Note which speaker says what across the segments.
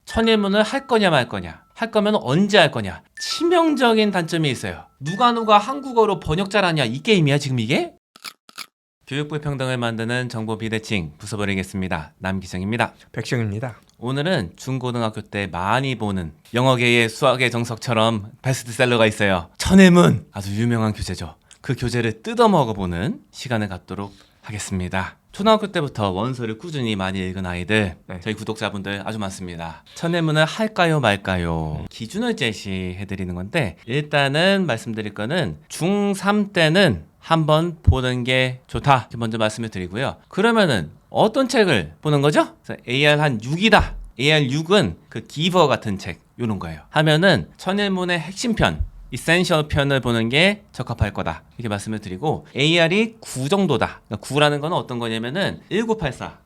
Speaker 1: 천일문을 할 거냐 말 거냐, 할 거면 언제 할 거냐, 치명적인 단점이 있어요. 누가 한국어로 번역 잘하냐, 이 게임이야 지금 이게? 교육부 평등을 만드는 정보 비대칭 부숴버리겠습니다. 남기정입니다.
Speaker 2: 백승입니다.
Speaker 1: 오늘은 중고등학교 때 많이 보는 영어계의 수학의 정석처럼 베스트셀러가 있어요. 천일문, 아주 유명한 교재죠. 그 교재를 뜯어먹어보는 시간을 갖도록 하겠습니다. 초등학교 때부터 원서를 꾸준히 많이 읽은 아이들,
Speaker 2: 네.
Speaker 1: 저희 구독자분들 아주 많습니다. 천일문을 할까요 말까요? 기준을 제시해드리는 건데, 일단은 말씀드릴 거는 중3 때는 한번 보는 게 좋다, 이렇게 먼저 말씀을 드리고요. 그러면은 어떤 책을 보는 거죠? AR 한 6이다. AR 6은 그 기버 같은 책, 요런 거예요. 하면은 천일문의 핵심편, 이센셜 편을 보는 게 적합할 거다, 이렇게 말씀을 드리고, AR이 9 정도다. 그러니까 9라는 건 어떤 거냐면은 1984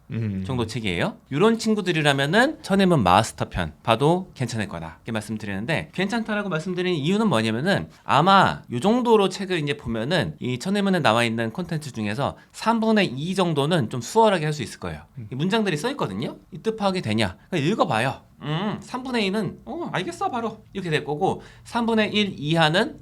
Speaker 1: 정도 책이에요. 이런 친구들이라면은 천일문 마스터 편 봐도 괜찮을 거다, 이렇게 말씀드리는데, 괜찮다라고 말씀드리는 이유는 뭐냐면은 아마 이 정도로 책을 이제 보면은 이 천일문에 나와 있는 콘텐츠 중에서 3분의 2 정도는 좀 수월하게 할 수 있을 거예요. 이 문장들이 써 있거든요. 이 뜻 파악이 되냐? 그러니까 읽어봐요. 3분의 2는 알겠어 바로 이렇게 될 거고, 3분의 1 이하는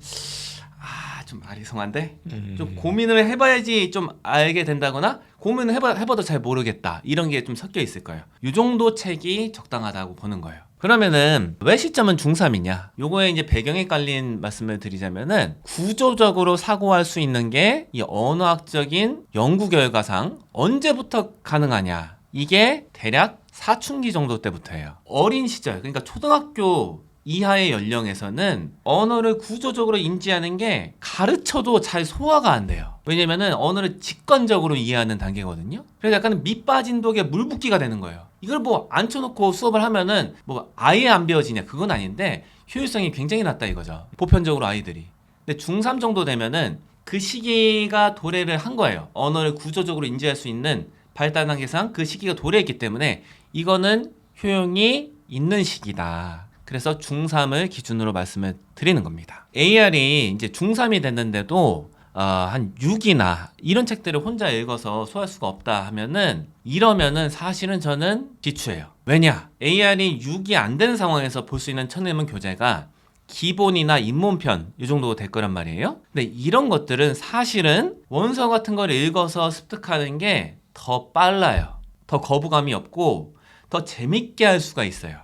Speaker 1: 좀 아리송한데 좀 고민을 해봐야지 좀 알게 된다거나, 고민을 해봐도 잘 모르겠다, 이런 게 좀 섞여 있을 거예요. 이 정도 책이 적당하다고 보는 거예요. 그러면은 왜 시점은 중3이냐? 요거에 이제 배경에 깔린 말씀을 드리자면은, 구조적으로 사고할 수 있는 게 이 언어학적인 연구 결과상 언제부터 가능하냐? 이게 대략 사춘기 정도 때부터예요. 어린 시절, 그러니까 초등학교 이하의 연령에서는 언어를 구조적으로 인지하는 게 가르쳐도 잘 소화가 안 돼요. 왜냐면은 언어를 직관적으로 이해하는 단계거든요. 그래서 약간 밑 빠진 독에 물 붓기가 되는 거예요. 이걸 뭐 앉혀놓고 수업을 하면은 뭐 아예 안 배워지냐, 그건 아닌데 효율성이 굉장히 낮다 이거죠, 보편적으로 아이들이. 근데 중3 정도 되면은 그 시기가 도래를 한 거예요. 언어를 구조적으로 인지할 수 있는 발달 단계상 그 시기가 도래했기 때문에 이거는 효용이 있는 시기다. 그래서 중3을 기준으로 말씀을 드리는 겁니다. AR이 이제 중3이 됐는데도 한 6이나 이런 책들을 혼자 읽어서 소화할 수가 없다 하면은, 이러면은 사실은 저는 비추해요. 왜냐? AR이 6이 안 되는 상황에서 볼 수 있는 천일문 교재가 기본이나 입문편 이 정도 될 거란 말이에요. 근데 이런 것들은 사실은 원서 같은 걸 읽어서 습득하는 게 더 빨라요. 더 거부감이 없고 더 재밌게 할 수가 있어요.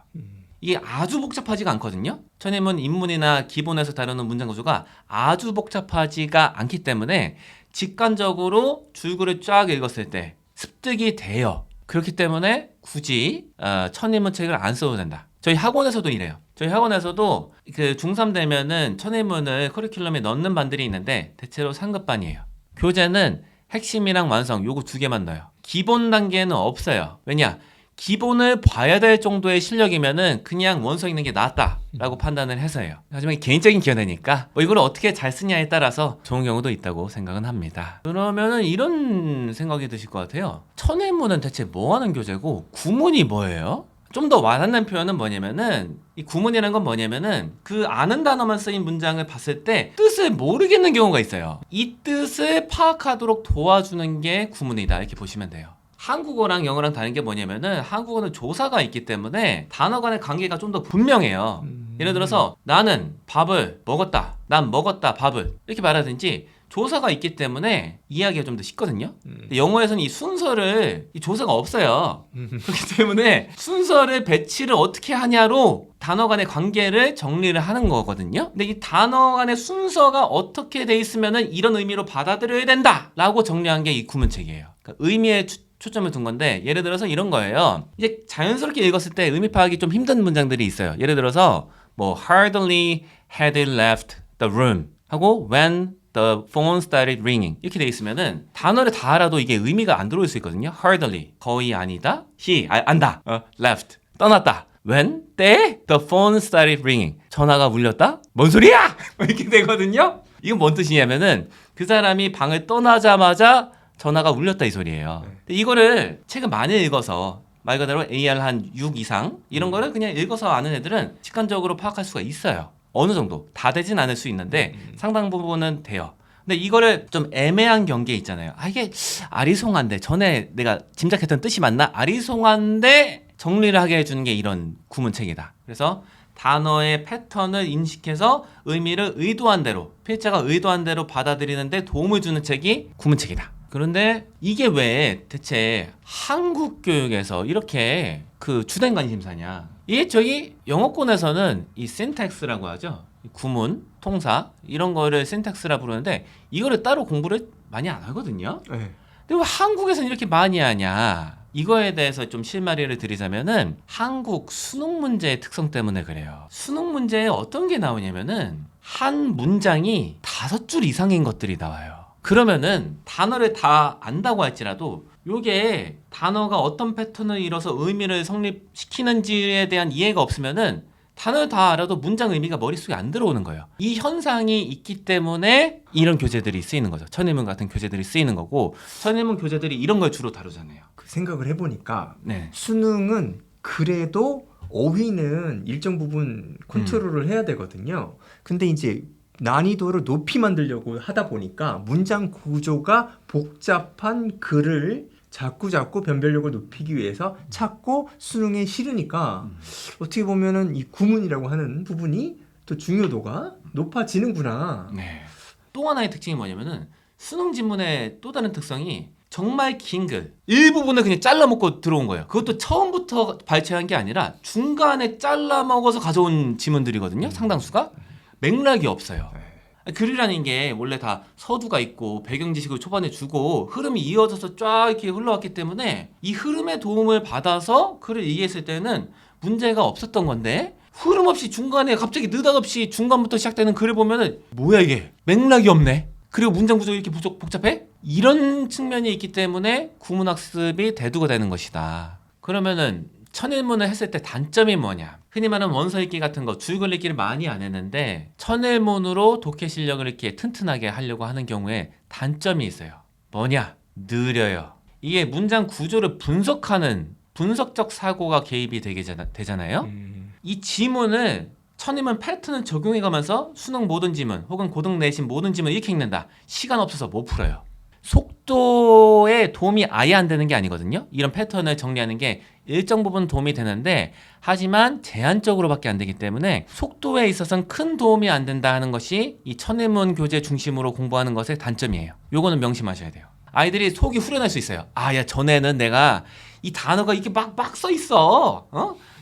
Speaker 1: 이게 아주 복잡하지가 않거든요. 천일문 입문이나 기본에서 다루는 문장 구조가 아주 복잡하지가 않기 때문에 직관적으로 줄글을 쫙 읽었을 때 습득이 돼요. 그렇기 때문에 굳이 천일문 책을 안 써도 된다. 저희 학원에서도 이래요. 저희 학원에서도 그 중3 되면은 천일문을 커리큘럼에 넣는 반들이 있는데 대체로 상급반이에요. 교재는 핵심이랑 완성 요거 2개만 넣어요. 기본 단계는 없어요. 왜냐? 기본을 봐야 될 정도의 실력이면은 그냥 원서 읽는 게 낫다라고 판단을 해서요. 하지만 개인적인 견해니까 뭐 이걸 어떻게 잘 쓰냐에 따라서 좋은 경우도 있다고 생각은 합니다. 그러면은 이런 생각이 드실 것 같아요. 천일문은 대체 뭐 하는 교재고 구문이 뭐예요? 좀 더 와닿는 표현은 뭐냐면은, 이 구문이라는 건 뭐냐면은 그 아는 단어만 쓰인 문장을 봤을 때 뜻을 모르겠는 경우가 있어요. 이 뜻을 파악하도록 도와주는 게 구문이다, 이렇게 보시면 돼요. 한국어랑 영어랑 다른 게 뭐냐면은, 한국어는 조사가 있기 때문에 단어 간의 관계가 좀 더 분명해요. 예를 들어서 나는 밥을 먹었다, 난 먹었다 밥을, 이렇게 말하든지 조사가 있기 때문에 이해하기가 좀 더 쉽거든요. 근데 영어에서는 이 순서를, 이 조사가 없어요. 그렇기 때문에 순서를 배치를 어떻게 하냐로 단어 간의 관계를 정리를 하는 거거든요. 근데 이 단어 간의 순서가 어떻게 돼 있으면은 이런 의미로 받아들여야 된다 라고 정리한 게 이 구문책이에요. 그러니까 의미에 초점을 둔 건데, 예를 들어서 이런 거예요. 이제 자연스럽게 읽었을 때 의미 파악이 좀 힘든 문장들이 있어요. 예를 들어서 뭐 hardly had he left the room 하고 when the phone started ringing 이렇게 돼 있으면은 단어를 다 알아도 이게 의미가 안 들어올 수 있거든요. hardly 거의 아니다, he 안다, left 떠났다, when 때 the phone started ringing 전화가 울렸다, 뭔 소리야 이렇게 되거든요. 이건 뭔 뜻이냐면은 그 사람이 방을 떠나자마자 전화가 울렸다, 이 소리예요. 근데 이거를 책을 많이 읽어서 말 그대로 AR 한 6 이상 이런 거를 그냥 읽어서 아는 애들은 직관적으로 파악할 수가 있어요. 어느 정도 다 되진 않을 수 있는데 상당 부분은 돼요. 근데 이거를 좀 애매한 경계에 있잖아요. 이게 아리송한데, 전에 내가 짐작했던 뜻이 맞나? 아리송한데 정리를 하게 해주는 게 이런 구문책이다. 그래서 단어의 패턴을 인식해서 의미를 의도한 대로, 필자가 의도한 대로 받아들이는데 도움을 주는 책이 구문책이다. 그런데 이게 왜 대체 한국 교육에서 이렇게 그 주된 관심사냐? 이게 저기 영어권에서는 이 syntax라고 하죠. 구문, 통사 이런 거를 syntax라 부르는데 이거를 따로 공부를 많이 안 하거든요.
Speaker 2: 네.
Speaker 1: 근데 왜 한국에서는 이렇게 많이 하냐? 이거에 대해서 좀 실마리를 드리자면은 한국 수능 문제의 특성 때문에 그래요. 수능 문제에 어떤 게 나오냐면은 한 문장이 5줄 이상인 것들이 나와요. 그러면은 단어를 다 안다고 할지라도 요게 단어가 어떤 패턴을 이뤄서 의미를 성립시키는지에 대한 이해가 없으면은 단어를 다 알아도 문장 의미가 머릿속에 안 들어오는 거예요. 이 현상이 있기 때문에 이런 교재들이 쓰이는 거죠. 천일문 같은 교재들이 쓰이는 거고, 천일문 교재들이 이런 걸 주로 다루잖아요.
Speaker 2: 그 생각을 해보니까
Speaker 1: 네.
Speaker 2: 수능은 그래도 어휘는 일정 부분 컨트롤을 해야 되거든요. 근데 이제 난이도를 높이 만들려고 하다 보니까 문장 구조가 복잡한 글을 자꾸 변별력을 높이기 위해서 찾고 수능에 실으니까 어떻게 보면은 이 구문이라고 하는 부분이 또 중요도가 높아지는구나.
Speaker 1: 네. 또 하나의 특징이 뭐냐면은 수능 지문의 또 다른 특성이 정말 긴 글 일부분을 그냥 잘라먹고 들어온 거예요. 그것도 처음부터 발췌한 게 아니라 중간에 잘라먹어서 가져온 지문들이거든요. 상당수가 맥락이 없어요. 글이라는 게 원래 다 서두가 있고 배경 지식을 초반에 주고 흐름이 이어져서 쫙 이렇게 흘러왔기 때문에 이 흐름의 도움을 받아서 글을 이해했을 때는 문제가 없었던 건데, 흐름 없이 중간에 갑자기 느닷없이 중간부터 시작되는 글을 보면은 뭐야 이게 맥락이 없네, 그리고 문장 구조가 이렇게 복잡해? 이런 측면이 있기 때문에 구문학습이 대두가 되는 것이다. 그러면은 천일문을 했을 때 단점이 뭐냐? 흔히 말하는 원서 읽기 같은 거 줄글 읽기를 많이 안 했는데 천일문으로 독해 실력을 이렇게 튼튼하게 하려고 하는 경우에 단점이 있어요. 뭐냐? 느려요. 이게 문장 구조를 분석하는 분석적 사고가 개입이 되잖아요. 이 지문을 천일문 패턴을 적용해가면서 수능 모든 지문 혹은 고등 내신 모든 지문 이렇게 읽는다. 시간 없어서 못 풀어요. 속도에 도움이 아예 안 되는 게 아니거든요. 이런 패턴을 정리하는 게 일정 부분 도움이 되는데, 하지만 제한적으로밖에 안 되기 때문에 속도에 있어서는 큰 도움이 안 된다 하는 것이 이 천일문 교재 중심으로 공부하는 것의 단점이에요. 요거는 명심하셔야 돼요. 아이들이 속이 후련할 수 있어요. 아, 야, 전에는 내가 이 단어가 이렇게 막 써 있어.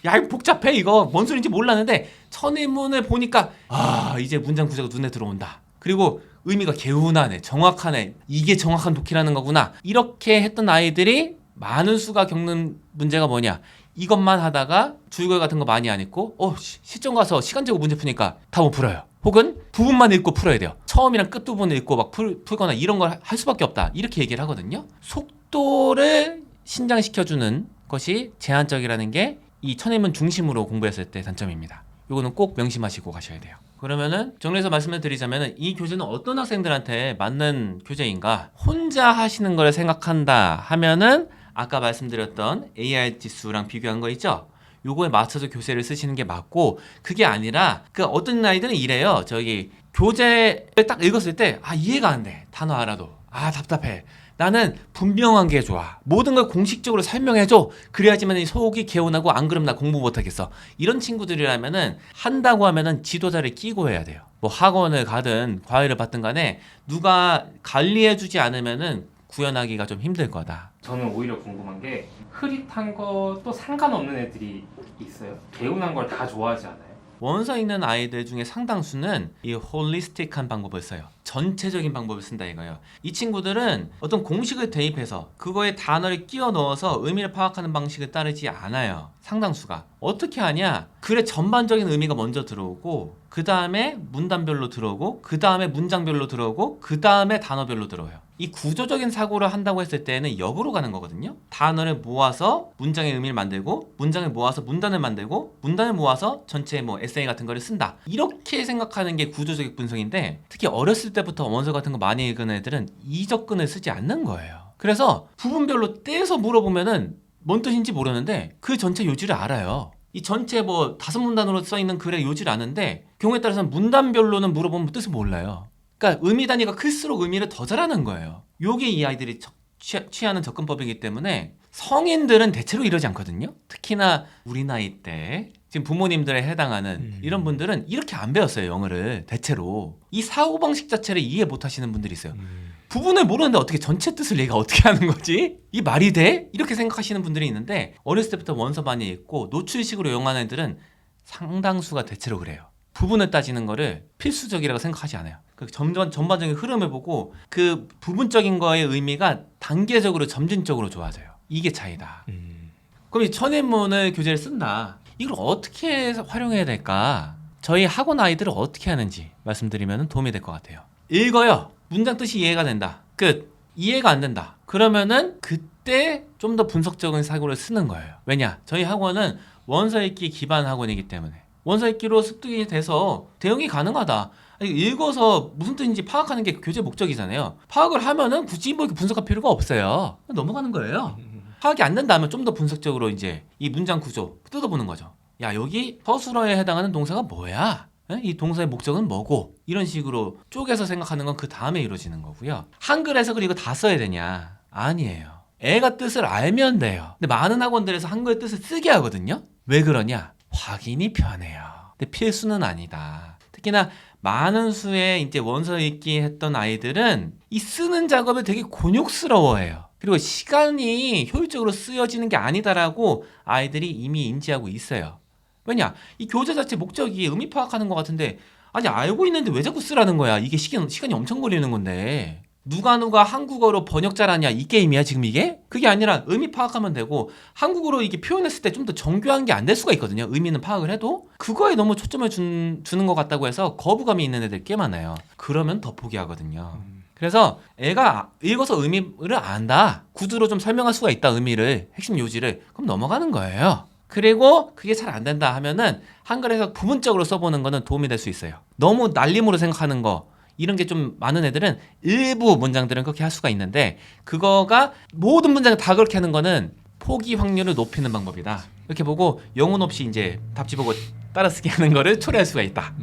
Speaker 1: 야, 이거 복잡해. 이거 뭔 소리인지 몰랐는데 천일문을 보니까 아, 이제 문장 구조가 눈에 들어온다. 그리고 의미가 개운하네, 정확하네, 이게 정확한 독해라는 거구나. 이렇게 했던 아이들이 많은 수가 겪는 문제가 뭐냐? 이것만 하다가 줄글 같은 거 많이 안 읽고 시점 가서 시간 재고 문제 푸니까 다 못 풀어요. 혹은 부분만 읽고 풀어야 돼요. 처음이랑 끝 부분을 읽고 막 풀거나 이런 걸 할 수밖에 없다. 이렇게 얘기를 하거든요. 속도를 신장시켜주는 것이 제한적이라는 게 이 천일문 중심으로 공부했을 때 단점입니다. 이거는 꼭 명심하시고 가셔야 돼요. 그러면은 정리해서 말씀을 드리자면은 이 교재는 어떤 학생들한테 맞는 교재인가? 혼자 하시는 걸 생각한다 하면은 아까 말씀드렸던 AR 지수랑 비교한 거 있죠? 요거에 맞춰서 교재를 쓰시는 게 맞고, 그게 아니라 그 어떤 아이들은 이래요. 저기 교재를 딱 읽었을 때 이해가 안 돼. 단어 알아도. 답답해. 나는 분명한 게 좋아. 모든 걸 공식적으로 설명해줘. 그래야지만 이 속이 개운하고 안 그러면 나 공부 못하겠어. 이런 친구들이라면은 한다고 하면은 지도자를 끼고 해야 돼요. 뭐 학원을 가든 과외를 받든 간에 누가 관리해주지 않으면은 구현하기가 좀 힘들 거다.
Speaker 3: 저는 오히려 궁금한 게 흐릿한 것도 상관없는 애들이 있어요. 개운한 걸 다 좋아하지 않아요?
Speaker 1: 원서 읽는 아이들 중에 상당수는 이 홀리스틱한 방법을 써요. 전체적인 방법을 쓴다 이거예요. 이 친구들은 어떤 공식을 대입해서 그거에 단어를 끼워 넣어서 의미를 파악하는 방식을 따르지 않아요. 상당수가. 어떻게 하냐? 글의 전반적인 의미가 먼저 들어오고, 그 다음에 문단별로 들어오고, 그 다음에 문장별로 들어오고, 그 다음에 단어별로 들어와요. 이 구조적인 사고를 한다고 했을 때는 역으로 가는 거거든요. 단어를 모아서 문장의 의미를 만들고, 문장을 모아서 문단을 만들고, 문단을 모아서 전체 뭐 에세이 같은 거를 쓴다. 이렇게 생각하는 게 구조적 분석인데, 특히 어렸을 때부터 원서 같은 거 많이 읽은 애들은 이 접근을 쓰지 않는 거예요. 그래서 부분별로 떼서 물어보면은 뭔 뜻인지 모르는데 그 전체 요지를 알아요. 이 전체 뭐 5문단으로 써있는 글의 요지를 아는데 경우에 따라서는 문단별로는 물어보면 뜻을 몰라요. 그러니까 의미 단위가 클수록 의미를 더 잘하는 거예요. 요게 이 아이들이 취하는 접근법이기 때문에 성인들은 대체로 이러지 않거든요. 특히나 우리 나이 때 지금 부모님들에 해당하는 이런 분들은 이렇게 안 배웠어요. 영어를 대체로. 이 사고방식 자체를 이해 못하시는 분들이 있어요. 부분을 모르는데 어떻게 전체 뜻을 얘가 어떻게 하는 거지? 이 말이 돼? 이렇게 생각하시는 분들이 있는데 어렸을 때부터 원서 많이 읽고 노출식으로 이용하는 애들은 상당수가 대체로 그래요. 부분을 따지는 거를 필수적이라고 생각하지 않아요. 그 전반적인 흐름을 보고 그 부분적인 거의 의미가 단계적으로 점진적으로 좋아져요. 이게 차이다. 그럼 이 천인문을 교재를 쓴다. 이걸 어떻게 활용해야 될까? 저희 학원 아이들을 어떻게 하는지 말씀드리면 도움이 될 것 같아요. 읽어요. 문장 뜻이 이해가 된다. 끝. 이해가 안 된다. 그러면은 그때 좀 더 분석적인 사고를 쓰는 거예요. 왜냐? 저희 학원은 원서 읽기 기반 학원이기 때문에 원서 읽기로 습득이 돼서 대응이 가능하다. 읽어서 무슨 뜻인지 파악하는 게 교재 목적이잖아요. 파악을 하면은 굳이 뭐 이렇게 분석할 필요가 없어요. 넘어가는 거예요. 파악이 안 된다면 좀 더 분석적으로 이제 이 문장 구조 뜯어보는 거죠. 야, 여기 서술어에 해당하는 동사가 뭐야? 이 동사의 목적은 뭐고? 이런 식으로 쪼개서 생각하는 건 그 다음에 이루어지는 거고요. 한글 해석을 이거 다 써야 되냐? 아니에요. 애가 뜻을 알면 돼요. 근데 많은 학원들에서 한글 뜻을 쓰게 하거든요. 왜 그러냐? 확인이 편해요. 근데 필수는 아니다. 특히나 많은 수의 이제 원서 읽기 했던 아이들은 이 쓰는 작업을 되게 곤욕스러워해요. 그리고 시간이 효율적으로 쓰여지는 게 아니다라고 아이들이 이미 인지하고 있어요. 왜냐? 이 교재 자체 목적이 의미 파악하는 것 같은데 아니 알고 있는데 왜 자꾸 쓰라는 거야? 이게 시간이 엄청 걸리는 건데 누가 한국어로 번역 잘하냐 이 게임이야 지금 이게? 그게 아니라 의미 파악하면 되고 한국어로 이게 표현했을 때 좀 더 정교한 게 안 될 수가 있거든요. 의미는 파악을 해도 그거에 너무 초점을 주는 것 같다고 해서 거부감이 있는 애들 꽤 많아요. 그러면 더 포기하거든요. 그래서 애가 읽어서 의미를 안다. 구두로 좀 설명할 수가 있다. 의미를 핵심 요지를 그럼 넘어가는 거예요. 그리고 그게 잘 안 된다 하면은 한글에서 부분적으로 써보는 거는 도움이 될 수 있어요. 너무 날림으로 생각하는 거 이런 게 좀 많은 애들은 일부 문장들은 그렇게 할 수가 있는데 그거가 모든 문장을 다 그렇게 하는 거는 포기 확률을 높이는 방법이다. 이렇게 보고 영혼 없이 이제 답지 보고 따라쓰기 하는 거를 초래할 수가 있다.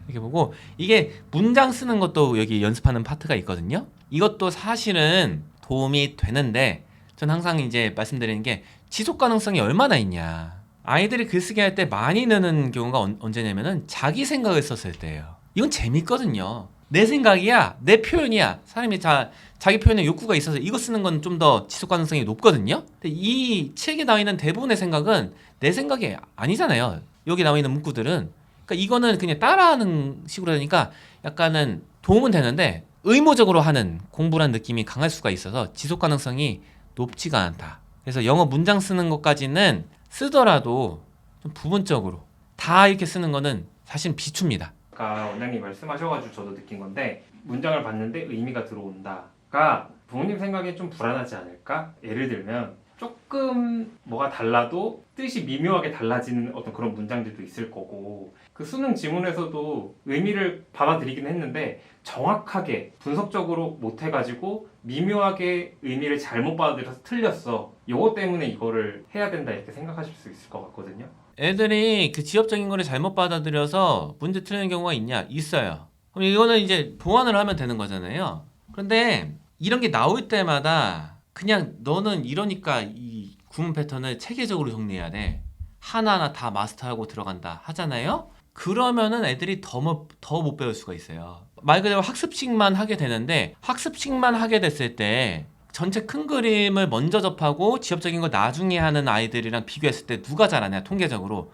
Speaker 1: 이렇게 보고 이게 문장 쓰는 것도 여기 연습하는 파트가 있거든요. 이것도 사실은 도움이 되는데 전 항상 이제 말씀드리는 게 지속 가능성이 얼마나 있냐. 아이들이 글쓰기 할 때 많이 느는 경우가 언제냐면은 자기 생각을 썼을 때예요. 이건 재밌거든요. 내 생각이야, 내 표현이야. 사람이 자기 표현에 욕구가 있어서 이거 쓰는 건 좀 더 지속 가능성이 높거든요. 근데 이 책에 나와 있는 대부분의 생각은 내 생각이 아니잖아요. 여기 나와 있는 문구들은. 그러니까 이거는 그냥 따라하는 식으로 하니까 약간은 도움은 되는데 의무적으로 하는 공부란 느낌이 강할 수가 있어서 지속 가능성이 높지가 않다. 그래서 영어 문장 쓰는 것까지는 쓰더라도 좀 부분적으로 다 이렇게 쓰는 거는 사실 비춥니다.
Speaker 3: 아까 원장님 말씀하셔가지고 저도 느낀 건데 문장을 봤는데 의미가 들어온다가 부모님 생각에 좀 불안하지 않을까? 예를 들면 조금 뭐가 달라도 뜻이 미묘하게 달라지는 어떤 그런 문장들도 있을 거고 그 수능 지문에서도 의미를 받아들이긴 했는데 정확하게 분석적으로 못해가지고 미묘하게 의미를 잘못 받아들여서 틀렸어. 요거 때문에 이거를 해야 된다 이렇게 생각하실 수 있을 것 같거든요.
Speaker 1: 애들이 그 지엽적인 거를 잘못 받아들여서 문제 틀리는 경우가 있냐? 있어요. 그럼 이거는 이제 보완을 하면 되는 거잖아요. 그런데 이런 게 나올 때마다 그냥 너는 이러니까 이 구문 패턴을 체계적으로 정리해야 돼. 하나하나 다 마스터하고 들어간다 하잖아요. 그러면은 애들이 더 못 배울 수가 있어요. 말 그대로 학습식만 하게 되는데 학습식만 하게 됐을 때 전체 큰 그림을 먼저 접하고 지엽적인 걸 나중에 하는 아이들이랑 비교했을 때 누가 잘하냐 통계적으로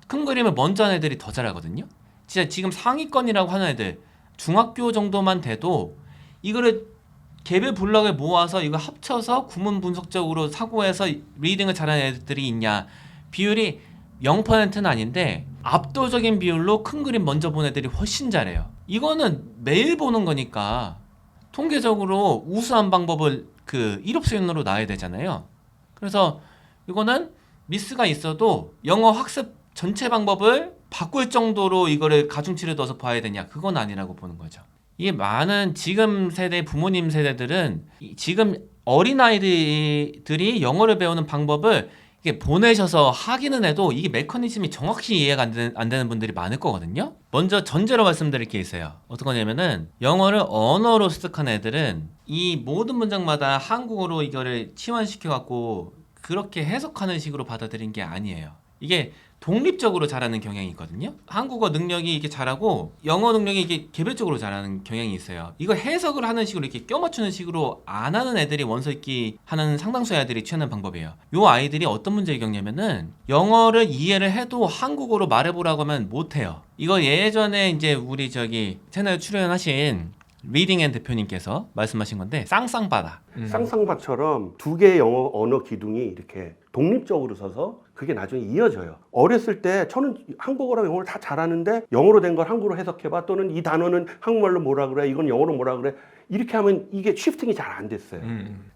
Speaker 1: 큰 그림을 먼저 하는 애들이 더 잘하거든요. 진짜 지금 상위권이라고 하는 애들 중학교 정도만 돼도 이거를 개별 블럭을 모아서 이거 합쳐서 구문 분석적으로 사고해서 리딩을 잘하는 애들이 있냐 비율이 0%는 아닌데 압도적인 비율로 큰 그림 먼저 본 애들이 훨씬 잘해요. 이거는 매일 보는 거니까 통계적으로 우수한 방법을 그 1업 수준으로 놔야 되잖아요. 그래서 이거는 미스가 있어도 영어 학습 전체 방법을 바꿀 정도로 이거를 가중치를 넣어서 봐야 되냐 그건 아니라고 보는 거죠. 이게 많은 지금 세대 부모님 세대들은 지금 어린아이들이 영어를 배우는 방법을 이게 보내셔서 하기는 해도 이게 메커니즘이 정확히 이해가 안 되는 분들이 많을 거거든요. 먼저 전제로 말씀드릴 게 있어요. 어떤 거냐면은 영어를 언어로 습득한 애들은 이 모든 문장마다 한국어로 이거를 치환시켜 갖고 그렇게 해석하는 식으로 받아들인 게 아니에요. 이게 독립적으로 잘하는 경향이 있거든요. 한국어 능력이 이렇게 잘하고 영어 능력이 이게 개별적으로 잘하는 경향이 있어요. 이거 해석을 하는 식으로 이렇게 껴맞추는 식으로 안 하는 애들이 원서 읽기 하는 상당수의 아이들이 취하는 방법이에요. 요 아이들이 어떤 문제를 겪냐면은 영어를 이해를 해도 한국어로 말해보라고 하면 못해요. 이거 예전에 이제 우리 저기 채널 출연하신 리딩앤 대표님께서 말씀하신 건데 쌍쌍바다.
Speaker 4: 쌍쌍바처럼 두 개의 영어 언어 기둥이 이렇게 독립적으로 서서 그게 나중에 이어져요. 어렸을 때 저는 한국어랑 영어를 다 잘하는데 영어로 된 걸 한국어로 해석해봐 또는 이 단어는 한국말로 뭐라 그래 이건 영어로 뭐라 그래 이렇게 하면 이게 쉬프팅이 잘 안 됐어요.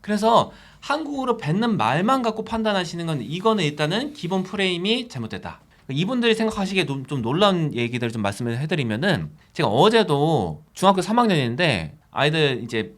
Speaker 1: 그래서 한국어로 뱉는 말만 갖고 판단하시는 건 이거는 일단은 기본 프레임이 잘못됐다. 이분들이 생각하시기에 좀 놀라운 얘기들을 좀 말씀을 해드리면은 제가 어제도 중학교 3학년인데 아이들 이제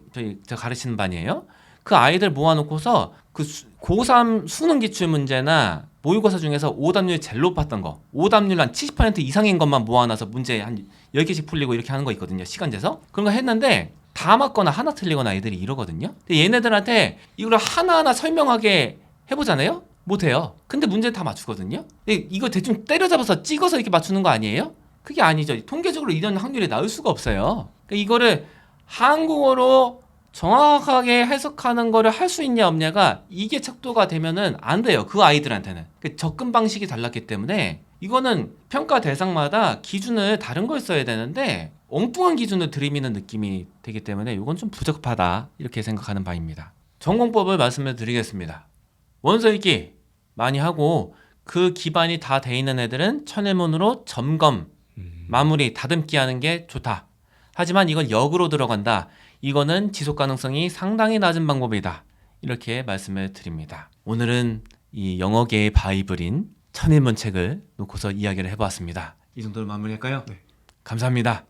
Speaker 1: 제가 가르치는 반이에요. 그 아이들 모아놓고서 그 고3 수능 기출 문제나 모의고사 중에서 오답률이 제일 높았던 거, 오답률 한 70% 이상인 것만 모아놔서 문제 한 10개씩 풀리고 이렇게 하는 거 있거든요. 시간 재서. 그런 거 했는데 다 맞거나 하나 틀리거나 애들이 이러거든요. 근데 얘네들한테 이걸 하나하나 설명하게 해보잖아요. 못해요. 근데 문제 다 맞추거든요. 근데 이거 대충 때려잡아서 찍어서 이렇게 맞추는 거 아니에요? 그게 아니죠. 통계적으로 이런 확률이 나올 수가 없어요. 그러니까 이거를 한국어로 정확하게 해석하는 거를 할 수 있냐 없냐가 이게 척도가 되면은 안 돼요. 그 아이들한테는. 그 접근 방식이 달랐기 때문에 이거는 평가 대상마다 기준을 다른 걸 써야 되는데 엉뚱한 기준을 들이미는 느낌이 되기 때문에 이건 좀 부적합하다 이렇게 생각하는 바입니다. 전공법을 말씀을 드리겠습니다. 원서 읽기 많이 하고 그 기반이 다 돼 있는 애들은 천일문으로 점검, 마무리, 다듬기 하는 게 좋다. 하지만 이건 역으로 들어간다. 이거는 지속 가능성이 상당히 낮은 방법이다. 이렇게 말씀을 드립니다. 오늘은 이 영어계의 바이블인 천일문 책을 놓고서 이야기를 해보았습니다. 이 정도로 마무리할까요? 네. 감사합니다.